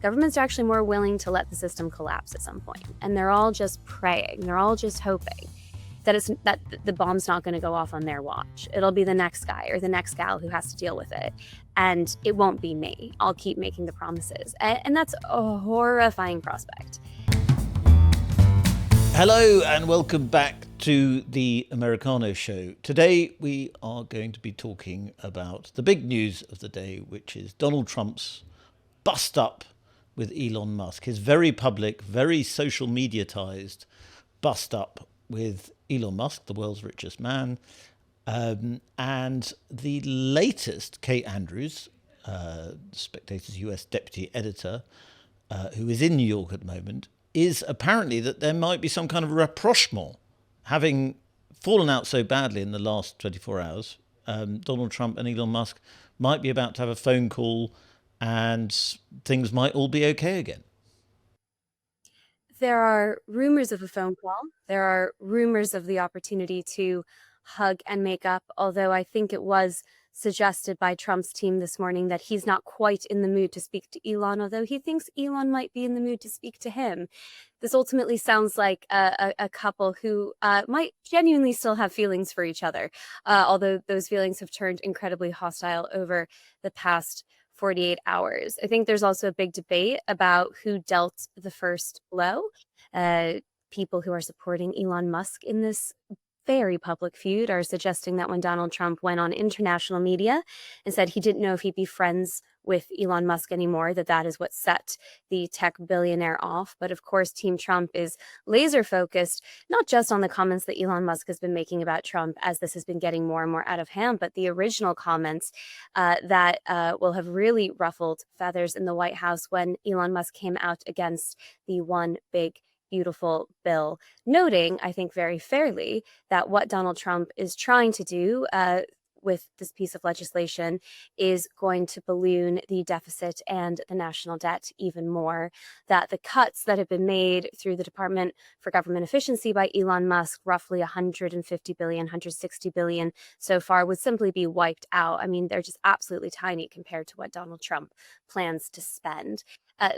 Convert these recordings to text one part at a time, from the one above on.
governments are actually more willing to let the system collapse at some point. And they're all just praying. They're all just hoping that the bomb's not going to go off on their watch. It'll be the next guy or the next gal who has to deal with it. And it won't be me. I'll keep making the promises. And that's a horrifying prospect. Hello and welcome back to the Americano Show. Today we are going to be talking about the big news of the day, which is Donald Trump's bust up with Elon Musk. His very public, very social media-tized bust up with Elon Musk, the world's richest man. And the latest, Kate Andrews, Spectator's US deputy editor, who is in New York at the moment, is apparently that there might be some kind of rapprochement, having fallen out so badly in the last 24 hours. Donald Trump and Elon Musk might be about to have a phone call and things might all be okay again. There are rumors of a phone call. There are rumors of the opportunity to hug and make up, although I think it was suggested by Trump's team this morning that he's not quite in the mood to speak to Elon, although he thinks Elon might be in the mood to speak to him. This ultimately sounds like a couple who might genuinely still have feelings for each other, although those feelings have turned incredibly hostile over the past 48 hours. I think there's also a big debate about who dealt the first blow. People who are supporting Elon Musk in this very public feud are suggesting that when Donald Trump went on international media and said he didn't know if he'd be friends with Elon Musk anymore, that is what set the tech billionaire off. But of course, Team Trump is laser focused, not just on the comments that Elon Musk has been making about Trump as this has been getting more and more out of hand, but the original comments that will have really ruffled feathers in the White House when Elon Musk came out against the One Big Beautiful bill, noting, I think very fairly, that what Donald Trump is trying to do with this piece of legislation is going to balloon the deficit and the national debt even more, that the cuts that have been made through the Department for Government Efficiency by Elon Musk, roughly 150 billion, 160 billion so far, would simply be wiped out. I mean, they're just absolutely tiny compared to what Donald Trump plans to spend.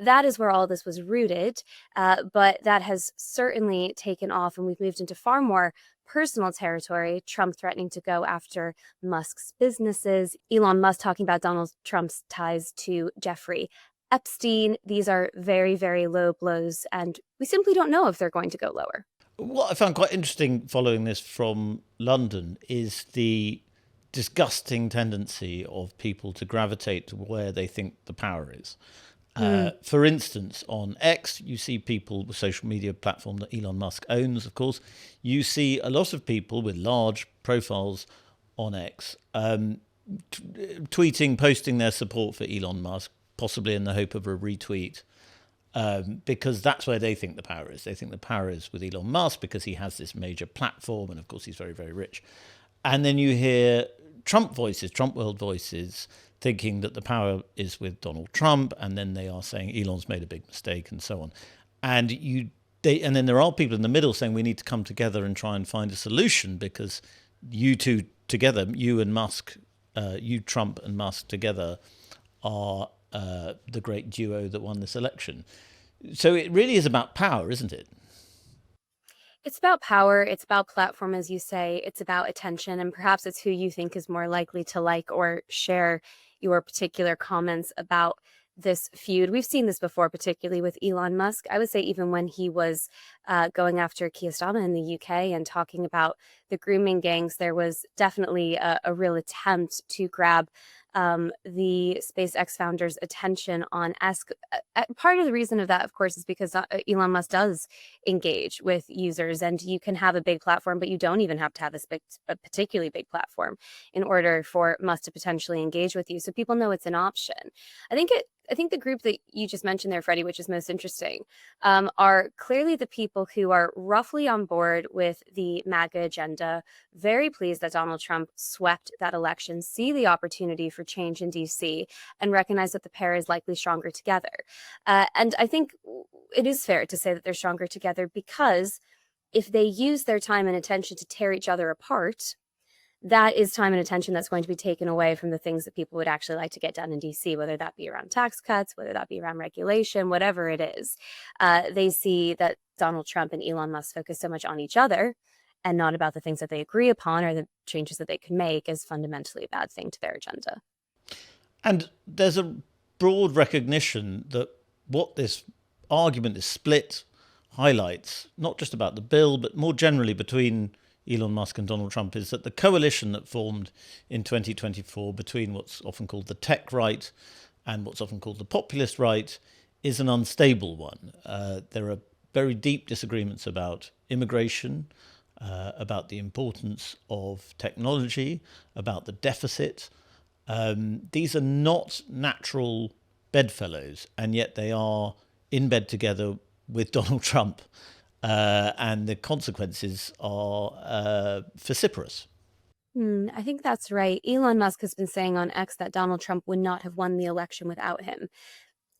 That is where all this was rooted, but that has certainly taken off, and we've moved into far more personal territory. Trump threatening to go after Musk's businesses, Elon Musk talking about Donald Trump's ties to Jeffrey Epstein. These are very, very low blows, and we simply don't know if they're going to go lower. What I found quite interesting following this from London is the disgusting tendency of people to gravitate to where they think the power is. For instance, on X, you see people, the social media platform that Elon Musk owns, of course, you see a lot of people with large profiles on X tweeting, posting their support for Elon Musk, possibly in the hope of a retweet, because that's where they think the power is. They think the power is with Elon Musk because he has this major platform and, of course, he's very, very rich. And then you hear Trump voices, Trump world voices, thinking that the power is with Donald Trump, and then they are saying Elon's made a big mistake and so on. And then there are people in the middle saying we need to come together and try and find a solution because you two together, you and Musk, you Trump and Musk together are the great duo that won this election. So it really is about power, isn't it? It's about power, it's about platform, as you say, it's about attention, and perhaps it's who you think is more likely to like or share your particular comments about this feud. We've seen this before, particularly with Elon Musk. I would say even when he was going after Keir Starmer in the UK and talking about the grooming gangs, there was definitely a real attempt to grab the SpaceX founder's attention on part of the reason of that, of course, is because Elon Musk does engage with users, and you can have a big platform, but you don't even have to have a particularly big platform in order for Musk to potentially engage with you. So people know it's an option. I think the group that you just mentioned there, Freddy, which is most interesting, are clearly the people who are roughly on board with the MAGA agenda, very pleased that Donald Trump swept that election, see the opportunity for change in DC, and recognize that the pair is likely stronger together. And I think it is fair to say that they're stronger together because if they use their time and attention to tear each other apart, that is time and attention that's going to be taken away from the things that people would actually like to get done in DC, whether that be around tax cuts, whether that be around regulation, whatever it is. They see that Donald Trump and Elon Musk focus so much on each other and not about the things that they agree upon or the changes that they could make as fundamentally a bad thing to their agenda. And there's a broad recognition that what this argument, this split, highlights, not just about the bill, but more generally between Elon Musk and Donald Trump, is that the coalition that formed in 2024 between what's often called the tech right and what's often called the populist right is an unstable one. There are very deep disagreements about immigration, about the importance of technology, about the deficit. These are not natural bedfellows, and yet they are in bed together with Donald Trump, and the consequences are vociferous. I think that's right. Elon Musk has been saying on X that Donald Trump would not have won the election without him.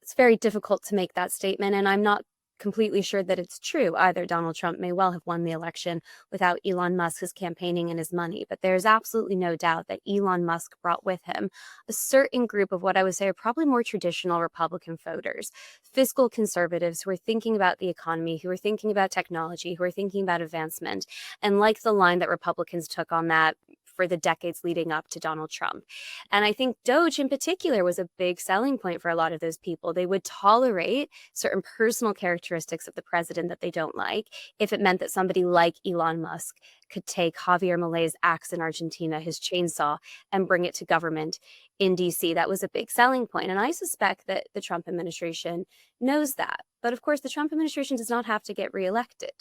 It's very difficult to make that statement, and I'm not completely sure that it's true either. Donald Trump may well have won the election without Elon Musk's campaigning and his money, but there's absolutely no doubt that Elon Musk brought with him a certain group of what I would say are probably more traditional Republican voters, fiscal conservatives who are thinking about the economy, who are thinking about technology, who are thinking about advancement, and like the line that Republicans took on that for the decades leading up to Donald Trump. And I think Doge in particular was a big selling point for a lot of those people. They would tolerate certain personal characteristics of the president that they don't like if it meant that somebody like Elon Musk could take Javier Milei's axe in Argentina, his chainsaw, and bring it to government in DC. That was a big selling point. And I suspect that the Trump administration knows that. But of course, the Trump administration does not have to get reelected.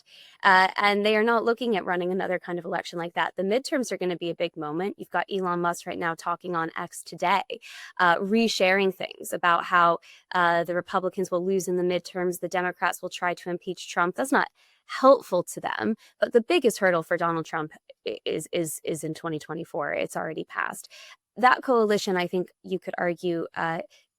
And they are not looking at running another kind of election like that. The midterms are going to be a big moment. You've got Elon Musk right now talking on X today, resharing things about how the Republicans will lose in the midterms. The Democrats will try to impeach Trump. That's not helpful to them. But the biggest hurdle for Donald Trump is in 2024. It's already passed. That coalition, I think you could argue,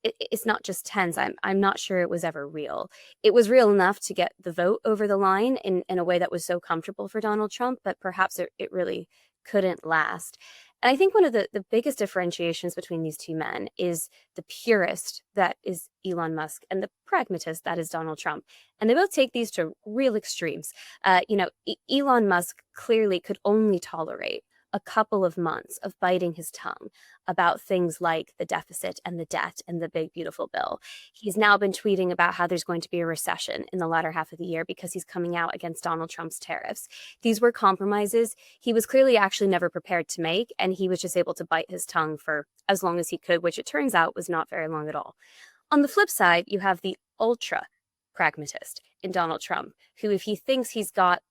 it's not just tense. I'm not sure it was ever real. It was real enough to get the vote over the line in a way that was so comfortable for Donald Trump, but perhaps it really couldn't last. And I think one of the biggest differentiations between these two men is the purist that is Elon Musk and the pragmatist that is Donald Trump. And they both take these to real extremes. Elon Musk clearly could only tolerate a couple of months of biting his tongue about things like the deficit and the debt and the big, beautiful bill. He's now been tweeting about how there's going to be a recession in the latter half of the year because he's coming out against Donald Trump's tariffs. These were compromises he was clearly actually never prepared to make, and he was just able to bite his tongue for as long as he could, which it turns out was not very long at all. On the flip side, you have the ultra pragmatist in Donald Trump, who, if he thinks he's got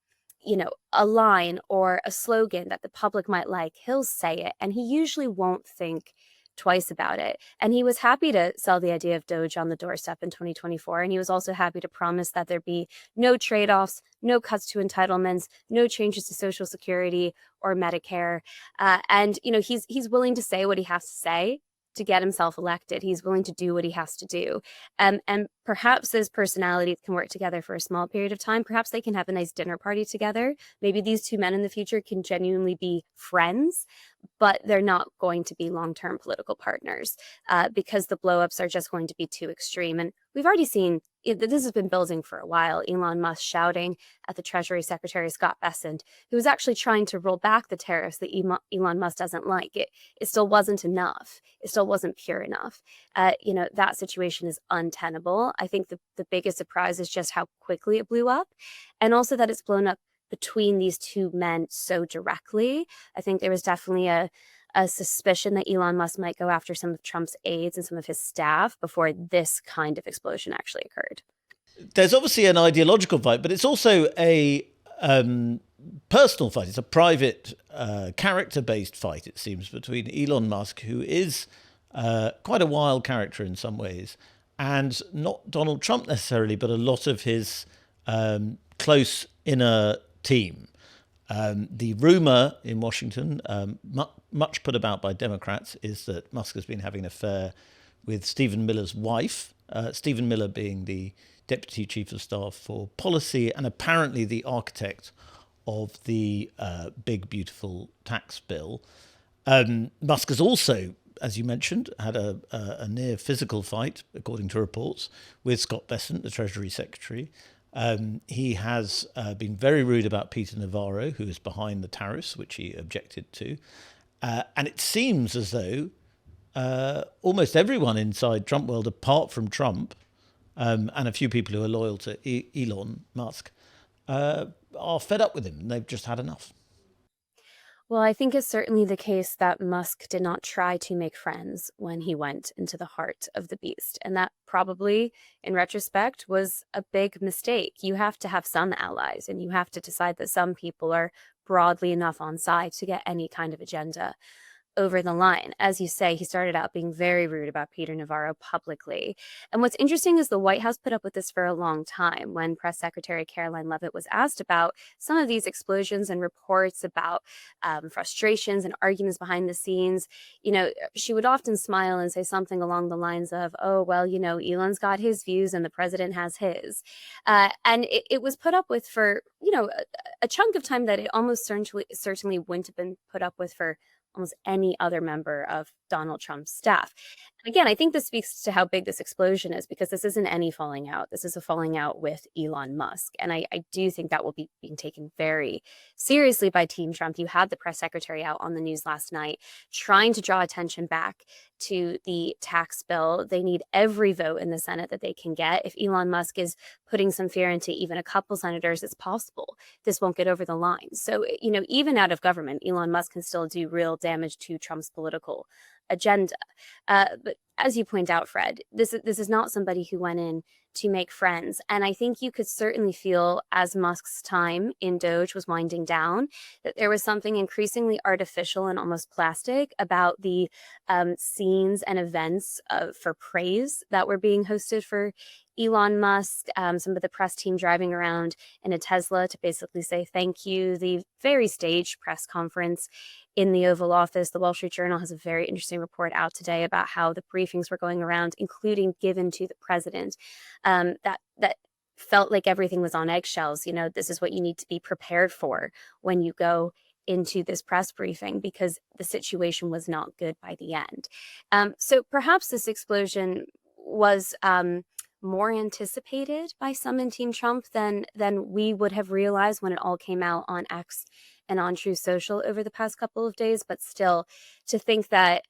a line or a slogan that the public might like, he'll say it, and he usually won't think twice about it. And he was happy to sell the idea of Doge on the doorstep in 2024, and he was also happy to promise that there be no trade-offs, no cuts to entitlements, no changes to Social Security or Medicare. He's willing to say what he has to say to get himself elected. He's willing to do what he has to do. And perhaps those personalities can work together for a small period of time. Perhaps they can have a nice dinner party together. Maybe these two men in the future can genuinely be friends, but they're not going to be long-term political partners because the blowups are just going to be too extreme. And we've already seen this has been building for a while. Elon Musk shouting at the Treasury Secretary, Scott Bessent, who was actually trying to roll back the tariffs that Elon Musk doesn't like. It still wasn't enough. It still wasn't pure enough. That situation is untenable. I think the biggest surprise is just how quickly it blew up, and also that it's blown up between these two men so directly. I think there was definitely a suspicion that Elon Musk might go after some of Trump's aides and some of his staff before this kind of explosion actually occurred. There's obviously an ideological fight, but it's also a personal fight. It's a private, character-based fight, it seems, between Elon Musk, who is quite a wild character in some ways, and not Donald Trump necessarily, but a lot of his close inner team. The rumor in Washington, much put about by Democrats, is that Musk has been having an affair with Stephen Miller's wife, Stephen Miller being the Deputy Chief of Staff for Policy and apparently the architect of the big, beautiful tax bill. Musk has also, as you mentioned, had a near physical fight, according to reports, with Scott Bessent, the Treasury Secretary. He has been very rude about Peter Navarro, who is behind the tariffs, which he objected to. And it seems as though almost everyone inside Trump world, apart from Trump and a few people who are loyal to Elon Musk, are fed up with him. They've just had enough. Well, I think it's certainly the case that Musk did not try to make friends when he went into the heart of the beast. And that probably, in retrospect, was a big mistake. You have to have some allies, and you have to decide that some people are broadly enough on side to get any kind of agenda over the line. As you say, he started out being very rude about Peter Navarro publicly. And what's interesting is the White House put up with this for a long time. When Press Secretary Caroline Leavitt was asked about some of these explosions and reports about frustrations and arguments behind the scenes, she would often smile and say something along the lines of, oh, well, Elon's got his views and the president has his. And it was put up with for, a chunk of time that it almost certainly wouldn't have been put up with for almost any other member of Donald Trump's staff. And again, I think this speaks to how big this explosion is, because this isn't any falling out. This is a falling out with Elon Musk. And I do think that will be being taken very seriously by Team Trump. You had the press secretary out on the news last night trying to draw attention back to the tax bill. They need every vote in the Senate that they can get. If Elon Musk is putting some fear into even a couple senators, it's possible this won't get over the line. So, even out of government, Elon Musk can still do real damage to Trump's political agenda. But as you point out, Fred, this is not somebody who went in to make friends. And I think you could certainly feel, as Musk's time in Doge was winding down, that there was something increasingly artificial and almost plastic about the scenes and events for praise that were being hosted for Elon Musk, some of the press team driving around in a Tesla to basically say thank you, the very staged press conference in the Oval Office. The Wall Street Journal has a very interesting report out today about how the briefings were going around, including given to the president, that felt like everything was on eggshells. This is what you need to be prepared for when you go into this press briefing, because the situation was not good by the end. So perhaps this explosion was more anticipated by some in Team Trump than we would have realized when it all came out on X and on True Social over the past couple of days. But still, to think that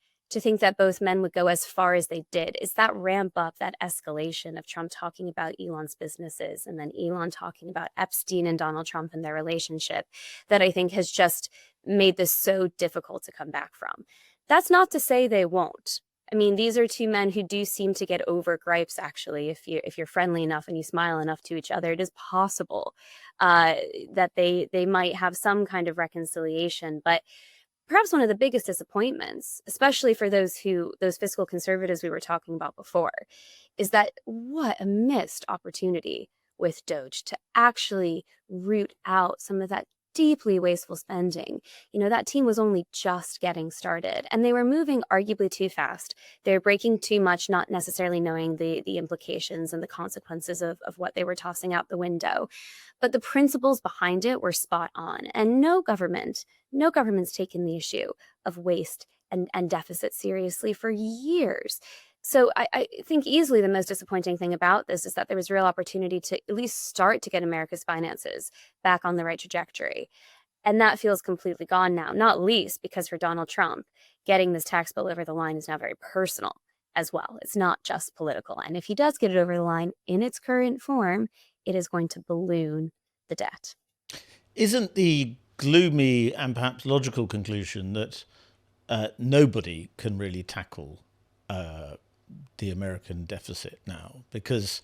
both men would go as far as they did is that ramp up, that escalation of Trump talking about Elon's businesses and then Elon talking about Epstein and Donald Trump and their relationship, that I think has just made this so difficult to come back from. That's not to say they won't. I mean, these are two men who do seem to get over gripes, actually. If you're friendly enough and you smile enough to each other, it is possible that they might have some kind of reconciliation. But perhaps one of the biggest disappointments, especially for those fiscal conservatives we were talking about before, is that what a missed opportunity with Doge to actually root out some of that deeply wasteful spending. That team was only just getting started, and they were moving arguably too fast. They were breaking too much, not necessarily knowing the implications and the consequences of what they were tossing out the window. But the principles behind it were spot on. And no government's taken the issue of waste and deficit seriously for years. So I think easily the most disappointing thing about this is that there was real opportunity to at least start to get America's finances back on the right trajectory. And that feels completely gone now, not least because for Donald Trump, getting this tax bill over the line is now very personal as well. It's not just political. And if he does get it over the line in its current form, it is going to balloon the debt. Isn't the gloomy and perhaps logical conclusion that nobody can really tackle the American deficit now, because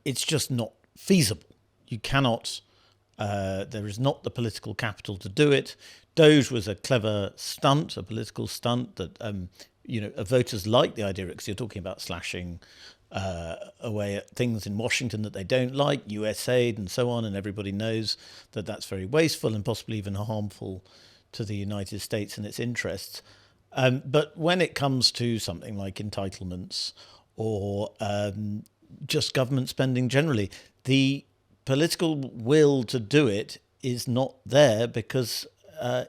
it's just not feasible? You cannot, there is not the political capital to do it. Doge was a clever stunt, a political stunt that, voters like the idea, because you're talking about slashing away at things in Washington that they don't like, USAID and so on, and everybody knows that that's very wasteful and possibly even harmful to the United States and its interests. But when it comes to something like entitlements or just government spending generally, the political will to do it is not there because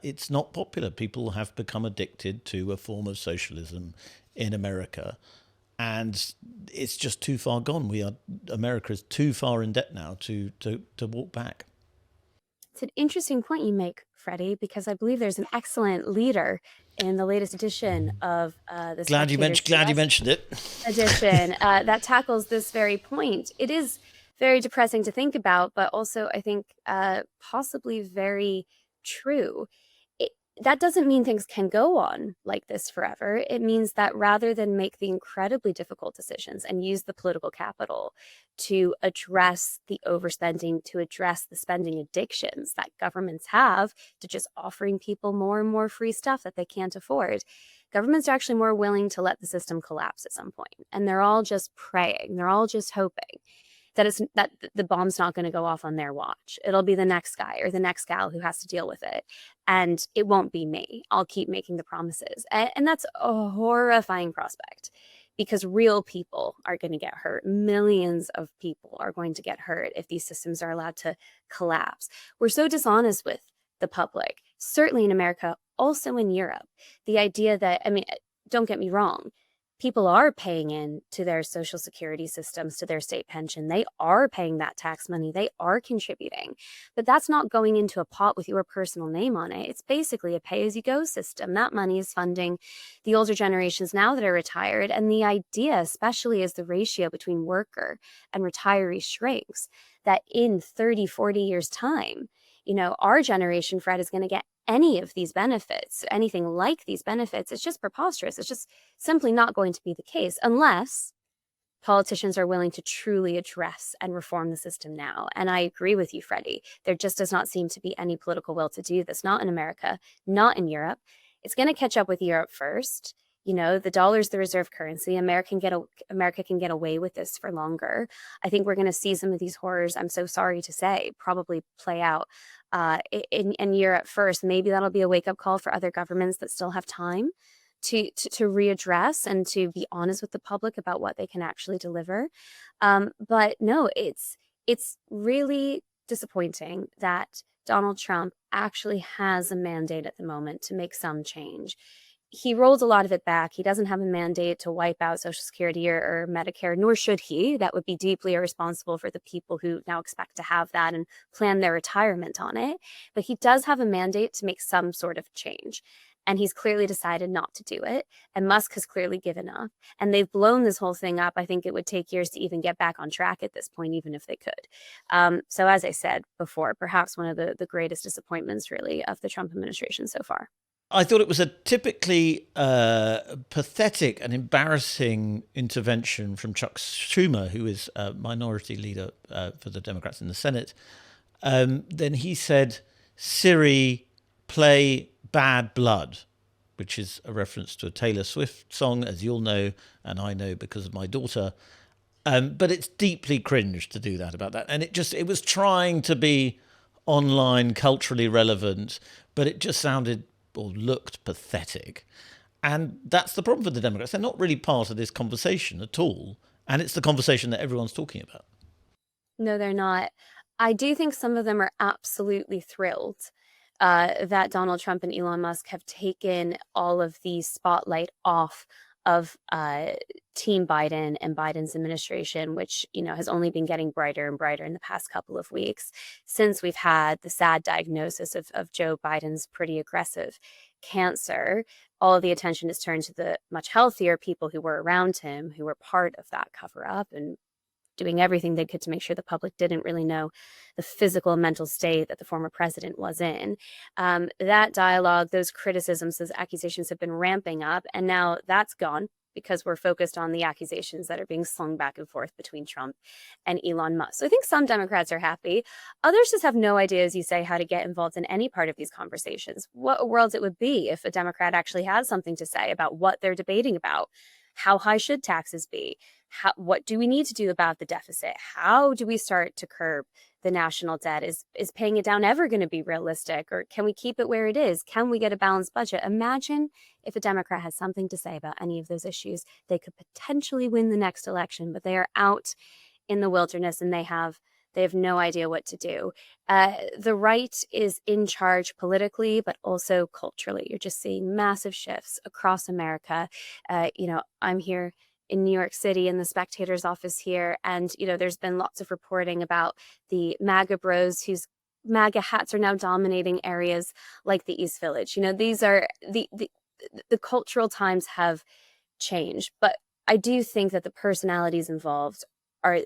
it's not popular. People have become addicted to a form of socialism in America, and it's just too far gone. America is too far in debt now to walk back. It's an interesting point you make, Freddy, because I believe there's an excellent leader in the latest edition of the Spectator's Glad you US mentioned it. edition that tackles this very point. It is very depressing to think about, but also I think possibly very true. It, that doesn't mean things can go on like this forever. It means that rather than make the incredibly difficult decisions and use the political capital to address the overspending, to address the spending addictions that governments have to just offering people more and more free stuff that they can't afford, governments are actually more willing to let the system collapse at some point. And they're all just praying, they're all just hoping that the bomb's not going to go off on their watch. It'll be the next guy or the next gal who has to deal with it. And it won't be me. I'll keep making the promises. And that's a horrifying prospect because real people are going to get hurt. Millions of people are going to get hurt if these systems are allowed to collapse. We're so dishonest with the public, certainly in America, also in Europe. The idea that, I mean, don't get me wrong, people are paying in to their social security systems, to their state pension. They are paying that tax money. They are contributing. But that's not going into a pot with your personal name on it. It's basically a pay-as-you-go system. That money is funding the older generations now that are retired. And the idea, especially as the ratio between worker and retiree shrinks, that in 30, 40 years' time, our generation, Fred, is going to get any of these benefits, anything like these benefits. It's just preposterous. It's just simply not going to be the case unless politicians are willing to truly address and reform the system now. And I agree with you, Freddie. There just does not seem to be any political will to do this, not in America, not in Europe. It's going to catch up with Europe first. The dollar is the reserve currency. America can get away with this for longer. I think we're going to see some of these horrors, I'm so sorry to say, probably play out in Europe first. Maybe that'll be a wake-up call for other governments that still have time to readdress and to be honest with the public about what they can actually deliver. But no, it's really disappointing that Donald Trump actually has a mandate at the moment to make some change. He rolled a lot of it back. He doesn't have a mandate to wipe out Social Security or Medicare, nor should he. That would be deeply irresponsible for the people who now expect to have that and plan their retirement on it. But he does have a mandate to make some sort of change. And he's clearly decided not to do it. And Musk has clearly given up. And they've blown this whole thing up. I think it would take years to even get back on track at this point, even if they could. So as I said before, perhaps one of the greatest disappointments, really, of the Trump administration so far. I thought it was a typically pathetic and embarrassing intervention from Chuck Schumer, who is a minority leader for the Democrats in the Senate. Then he said, Siri, play Bad Blood, which is a reference to a Taylor Swift song, as you'll know, and I know because of my daughter. But it's deeply cringe to do that about that. And it was trying to be online, culturally relevant, but it just sounded or looked pathetic. And that's the problem for the Democrats. They're not really part of this conversation at all. And it's the conversation that everyone's talking about. No, they're not. I do think some of them are absolutely thrilled that Donald Trump and Elon Musk have taken all of the spotlight off of Team Biden and Biden's administration, which, has only been getting brighter and brighter in the past couple of weeks since we've had the sad diagnosis of Joe Biden's pretty aggressive cancer. All of the attention is turned to the much healthier people who were around him, who were part of that cover up and doing everything they could to make sure the public didn't really know the physical and mental state that the former president was in. That dialogue, those criticisms, those accusations have been ramping up, and now that's gone because we're focused on the accusations that are being slung back and forth between Trump and Elon Musk. So I think some Democrats are happy. Others just have no idea, as you say, how to get involved in any part of these conversations. What a world it would be if a Democrat actually had something to say about what they're debating about. How high should taxes be? What do we need to do about the deficit? How do we start to curb the national debt? Is paying it down ever going to be realistic? Or can we keep it where it is? Can we get a balanced budget? Imagine if a Democrat has something to say about any of those issues. They could potentially win the next election, but they are out in the wilderness and they have They have no idea what to do. The right is in charge politically, but also culturally. You're just seeing massive shifts across America. I'm here in New York City in the Spectator's office here, and there's been lots of reporting about the MAGA bros whose MAGA hats are now dominating areas like the East Village. These are the cultural times have changed, but I do think that the personalities involved are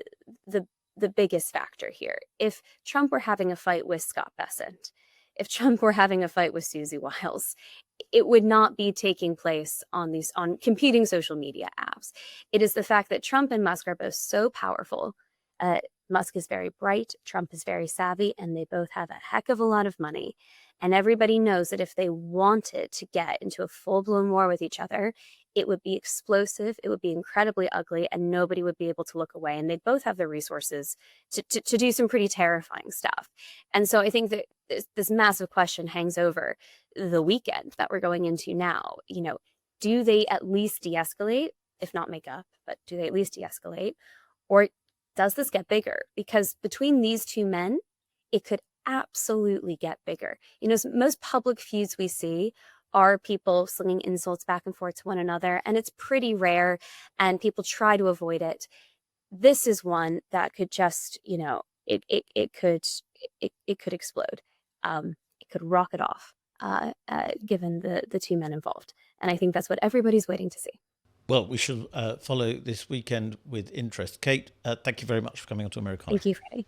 the the biggest factor here. If Trump were having a fight with Scott Bessent, if Trump were having a fight with Susie Wiles, it would not be taking place on competing social media apps. It is the fact that Trump and Musk are both so powerful. Musk is very bright, Trump is very savvy, and they both have a heck of a lot of money. And everybody knows that if they wanted to get into a full-blown war with each other, it would be explosive, it would be incredibly ugly, and nobody would be able to look away. And they'd both have the resources to do some pretty terrifying stuff. And so I think that this massive question hangs over the weekend that we're going into now. Do they at least de-escalate, if not make up, but do they at least de-escalate? Or does this get bigger? Because between these two men, it could absolutely get bigger. Most public feuds we see are people slinging insults back and forth to one another, and it's pretty rare, and people try to avoid it. This is one that could just, it could explode. It could rocket off, given the two men involved. And I think that's what everybody's waiting to see. Well, we shall follow this weekend with interest. Kate, thank you very much for coming on to Americana. Thank you, Freddy.